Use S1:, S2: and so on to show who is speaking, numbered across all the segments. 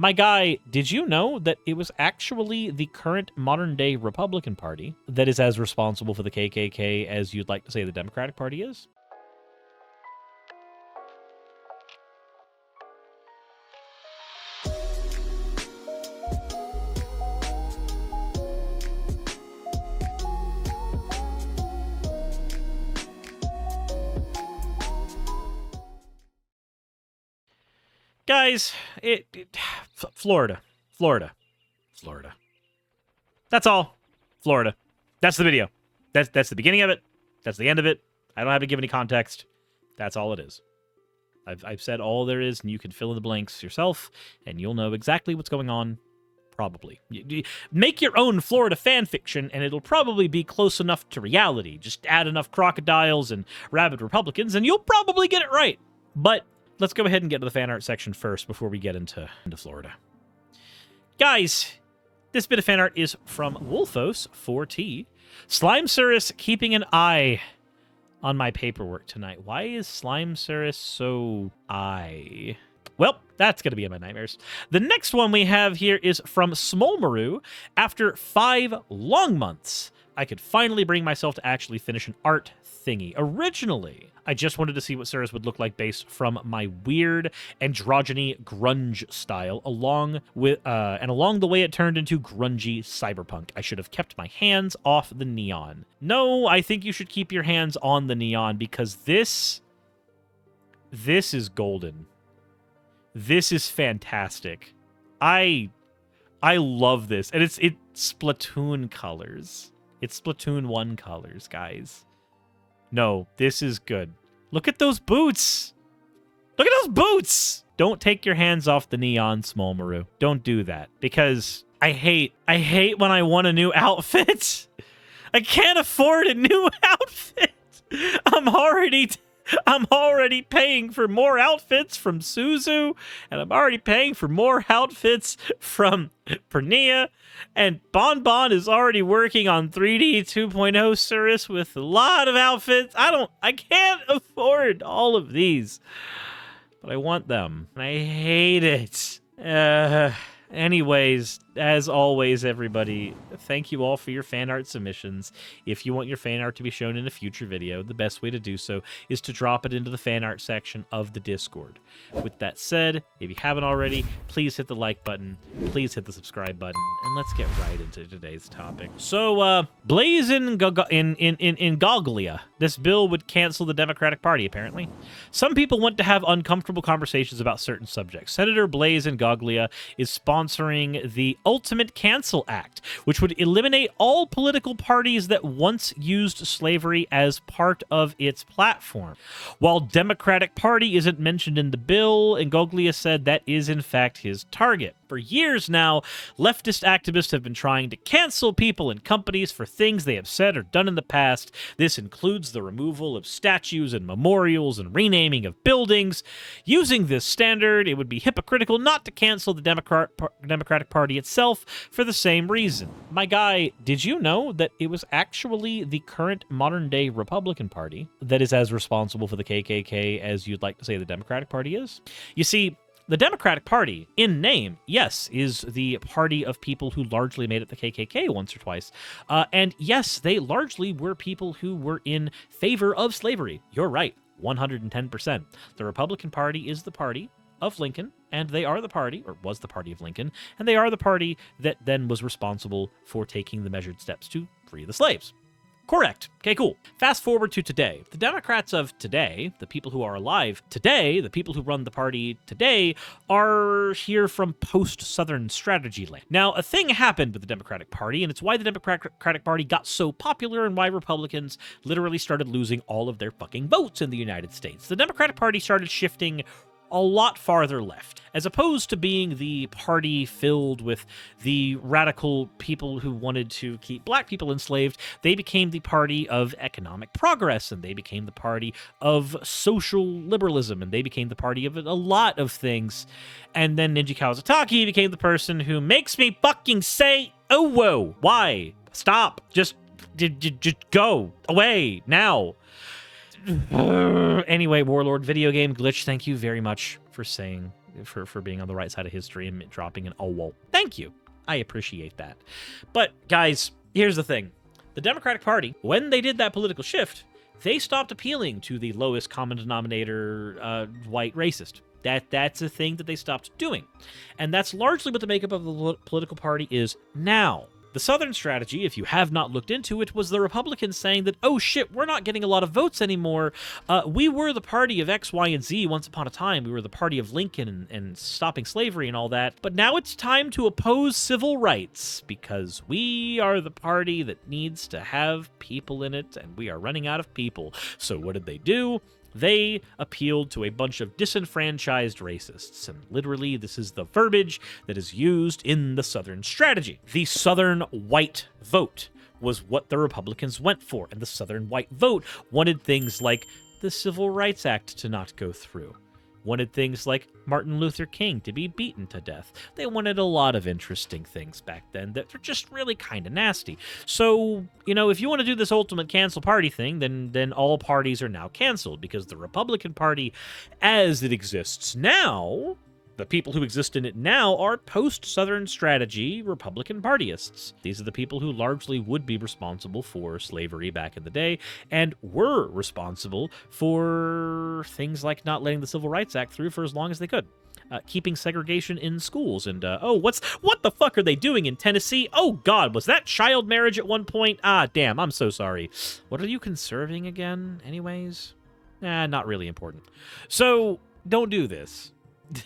S1: My guy, did you know that it was actually the current modern-day Republican Party that is as responsible for the KKK as you'd like to say the Democratic Party is? Guys, Florida. That's all. Florida. That's the video. That's the beginning of it. That's the end of it. I don't have to give any context. That's all it is. I've said all there is, and you can fill in the blanks yourself, and you'll know exactly what's going on. Probably. Make your own Florida fan fiction, and it'll probably be close enough to reality. Just add enough crocodiles and rabid Republicans, and you'll probably get it right. But let's go ahead and get to the fan art section first before we get into Florida. Guys, this bit of fan art is from Wolfos4T. Slime Suris keeping an eye on my paperwork tonight. Why is Slime Suris so eye? Well, that's going to be in my nightmares. The next one we have here is from Smolmaru. After 5 long months, I could finally bring myself to actually finish an art thingy. Originally, I just wanted to see what Suris would look like based from my weird androgyny grunge style, along the way it turned into grungy cyberpunk. I should have kept my hands off the neon. No, I think you should keep your hands on the neon because this is golden. This is fantastic. I love this, and it's Splatoon colors. It's Splatoon 1 colors, guys. No, this is good. Look at those boots. Look at those boots. Don't take your hands off the neon, Smolmaru. Don't do that, because I hate when I want a new outfit. I can't afford a new outfit. I'm already paying for more outfits from Suzu, and I'm already paying for more outfits from Pernia, and Bonbon is already working on 3D 2.0 Suris with a lot of outfits. I can't afford all of these, but I want them, and I hate it. Anyways, as always, everybody, thank you all for your fan art submissions. If you want your fan art to be shown in a future video, the best way to do so is to drop it into the fan art section of the Discord. With that said, if you haven't already, please hit the like button, please hit the subscribe button, and let's get right into today's topic. So, Blaze in Goglia. This bill would cancel the Democratic Party, apparently. Some people want to have uncomfortable conversations about certain subjects. Senator Blaze in Goglia is sponsoring the Ultimate Cancel Act, which would eliminate all political parties that once used slavery as part of its platform. While Democratic Party isn't mentioned in the bill, Ngoglia said that is in fact his target. For years now, leftist activists have been trying to cancel people and companies for things they have said or done in the past. This includes the removal of statues and memorials and renaming of buildings. Using this standard, it would be hypocritical not to cancel the Democratic Party itself for the same reason. My guy, did you know that it was actually the current modern-day Republican Party that is as responsible for the KKK as you'd like to say the Democratic Party is? You see, the Democratic Party, in name, yes, is the party of people who largely made it the KKK once or twice. And yes, they largely were people who were in favor of slavery. You're right, 110%. The Republican Party is the party of Lincoln, and they are the party, or was the party of Lincoln, and they are the party that then was responsible for taking the measured steps to free the slaves. Correct. Okay, cool. Fast forward to today. The Democrats of today, the people who are alive today, the people who run the party today, are here from post-Southern strategy land. Now, a thing happened with the Democratic Party, and it's why the Democratic Party got so popular and why Republicans literally started losing all of their fucking votes in the United States. The Democratic Party started shifting a lot farther left. As opposed to being the party filled with the radical people who wanted to keep black people enslaved, they became the party of economic progress, and they became the party of social liberalism, and they became the party of a lot of things. And then Ninja Kawasaki became the person who makes me fucking say, oh, whoa, why? Stop. Just go away now. Anyway, Warlord Video Game Glitch, thank you very much for saying for being on the right side of history and dropping an oh well. Thank you. I appreciate that. But guys, here's the thing. The Democratic Party, when they did that political shift, they stopped appealing to the lowest common denominator white racist. That's a thing that they stopped doing. And that's largely what the makeup of the political party is now. The Southern strategy, if you have not looked into it, was the Republicans saying that, oh shit, we're not getting a lot of votes anymore. We were the party of X, Y, and Z once upon a time. We were the party of Lincoln and stopping slavery and all that. But now it's time to oppose civil rights because we are the party that needs to have people in it, and we are running out of people. So what did they do? They appealed to a bunch of disenfranchised racists, and literally this is the verbiage that is used in the Southern strategy. The Southern white vote was what the Republicans went for, and the Southern white vote wanted things like the Civil Rights Act to not go through. Wanted things like Martin Luther King to be beaten to death. They wanted a lot of interesting things back then that were just really kind of nasty. So, you know, if you want to do this ultimate cancel party thing, then all parties are now canceled, because the Republican Party, as it exists now, the people who exist in it now are post-Southern strategy Republican Partyists. These are the people who largely would be responsible for slavery back in the day, and were responsible for things like not letting the Civil Rights Act through for as long as they could. Keeping segregation in schools, and what the fuck are they doing in Tennessee? Oh God, was that child marriage at one point? Ah, damn, I'm so sorry. What are you conserving again, anyways? Not really important. So, don't do this.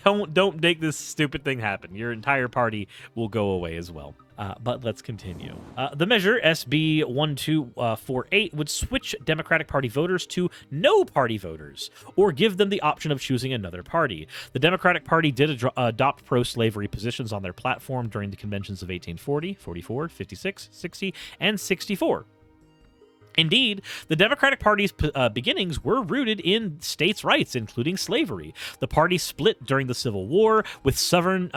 S1: Don't make this stupid thing happen. Your entire party will go away as well. But let's continue. The measure, SB 1248, would switch Democratic Party voters to no party voters, or give them the option of choosing another party. The Democratic Party did adopt pro-slavery positions on their platform during the conventions of 1840, 44, 56, 60, and 64. Indeed, the Democratic Party's beginnings were rooted in states' rights, including slavery. The party split during the Civil War, with Southern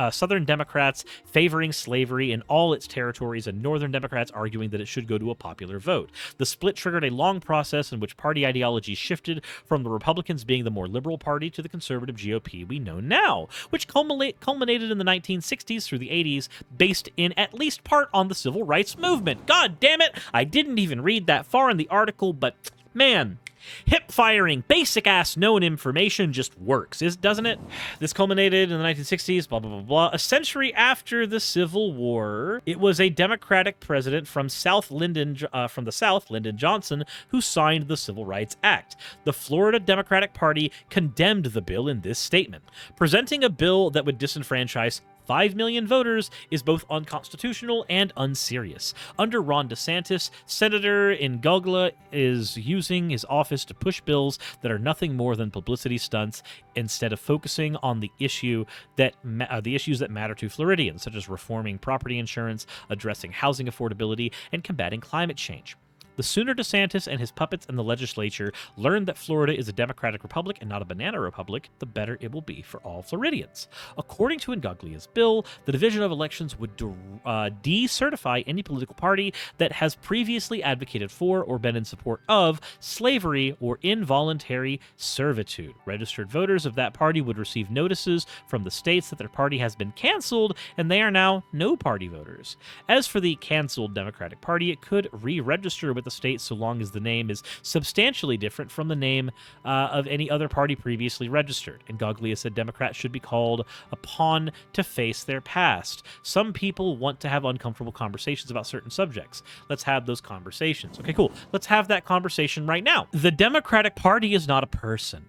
S1: Democrats favoring slavery in all its territories and Northern Democrats arguing that it should go to a popular vote. The split triggered a long process in which party ideology shifted from the Republicans being the more liberal party to the conservative GOP we know now, which culminated in the 1960s through the 80s, based in at least part on the civil rights movement. God damn it! I didn't even read that far in the article, but man, hip firing basic ass known information just works, doesn't it? This culminated in the 1960s, blah blah blah blah. A century after the Civil War, it was a Democratic president from the South, Lyndon Johnson, who signed the Civil Rights Act. The Florida Democratic Party condemned the bill in this statement. Presenting a bill that would disenfranchise 5 million voters is both unconstitutional and unserious. Under Ron DeSantis, Senator Ngogla is using his office to push bills that are nothing more than publicity stunts instead of focusing on the issues that matter to Floridians, such as reforming property insurance, addressing housing affordability, and combating climate change. The sooner DeSantis and his puppets in the legislature learn that Florida is a democratic republic and not a banana republic, the better it will be for all Floridians. According to Ngoglia's bill, the division of elections would decertify any political party that has previously advocated for or been in support of slavery or involuntary servitude. Registered voters of that party would receive notices from the states that their party has been canceled, and they are now no party voters. As for the canceled Democratic Party, it could re-register with the state so long as the name is substantially different from the name of any other party previously registered. And Ngoglia said Democrats should be called upon to face their past. Some people want to have uncomfortable conversations about certain subjects. Let's have those conversations. Okay, cool. Let's have that conversation right now. The Democratic Party is not a person.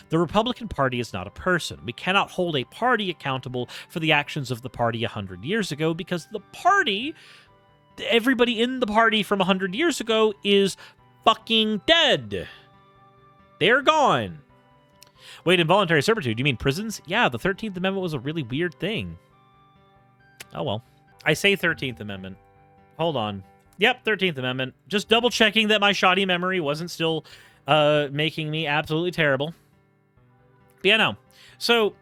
S1: The Republican Party is not a person. We cannot hold a party accountable for the actions of the party 100 years ago, because the party, everybody in the party from 100 years ago is fucking dead. They're gone. Wait, involuntary servitude, you mean prisons? Yeah, the 13th Amendment was a really weird thing. Oh well. I say 13th Amendment. Hold on. Yep, 13th Amendment. Just double checking that my shoddy memory wasn't still making me absolutely terrible. But yeah, no. So,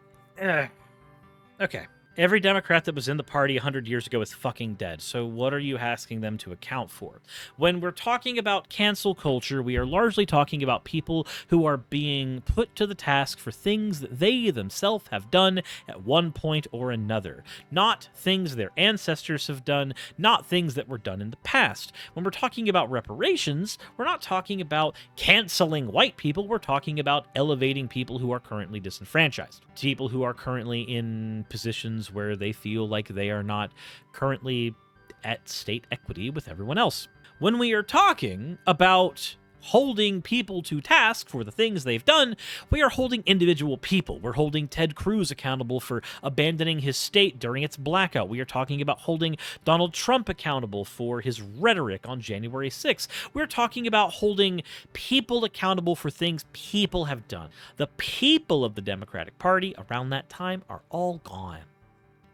S1: okay. Every Democrat that was in the party 100 years ago is fucking dead, so what are you asking them to account for? When we're talking about cancel culture, we are largely talking about people who are being put to the task for things that they themselves have done at one point or another. Not things their ancestors have done, not things that were done in the past. When we're talking about reparations, we're not talking about canceling white people, we're talking about elevating people who are currently disenfranchised. People who are currently in positions where they feel like they are not currently at state equity with everyone else. When we are talking about holding people to task for the things they've done, we are holding individual people. We're holding Ted Cruz accountable for abandoning his state during its blackout. We are talking about holding Donald Trump accountable for his rhetoric on January 6th. We're talking about holding people accountable for things people have done. The people of the Democratic Party around that time are all gone.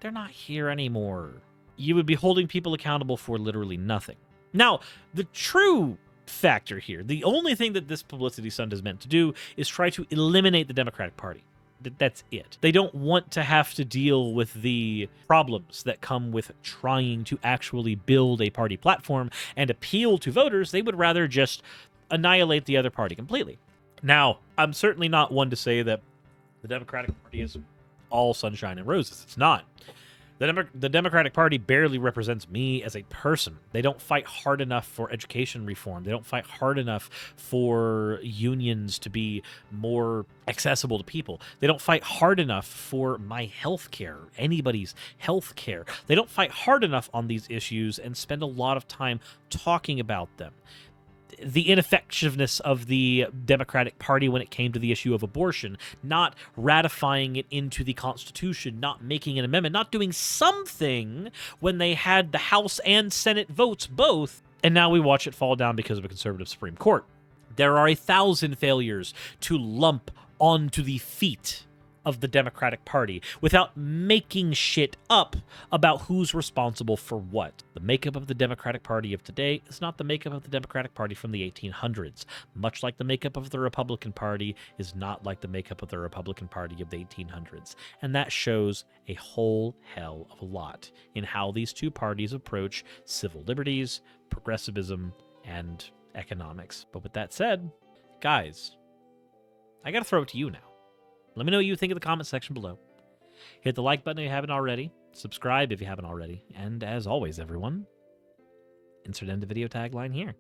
S1: They're not here anymore. You would be holding people accountable for literally nothing. Now, the true factor here, the only thing that this publicity stunt is meant to do is try to eliminate the Democratic Party. That's it. They don't want to have to deal with the problems that come with trying to actually build a party platform and appeal to voters. They would rather just annihilate the other party completely. Now, I'm certainly not one to say that the Democratic Party is all sunshine and roses. It's not. The Democratic Party barely represents me as a person. They don't fight hard enough for education reform. They don't fight hard enough for unions to be more accessible to people. They don't fight hard enough for my health care, anybody's health care. They don't fight hard enough on these issues and spend a lot of time talking about them. The ineffectiveness of the Democratic Party when it came to the issue of abortion, not ratifying it into the Constitution, not making an amendment, not doing something when they had the House and Senate votes both, and now we watch it fall down because of a conservative Supreme Court. There are 1,000 failures to lump onto the feet of the Democratic Party without making shit up about who's responsible for what. The makeup of the Democratic Party of today is not the makeup of the Democratic Party from the 1800s, much like the makeup of the Republican Party is not like the makeup of the Republican Party of the 1800s. And that shows a whole hell of a lot in how these two parties approach civil liberties, progressivism, and economics. But with that said, guys, I gotta throw it to you now. Let me know what you think in the comment section below. Hit the like button if you haven't already. Subscribe if you haven't already. And as always, everyone, insert end of video tagline here.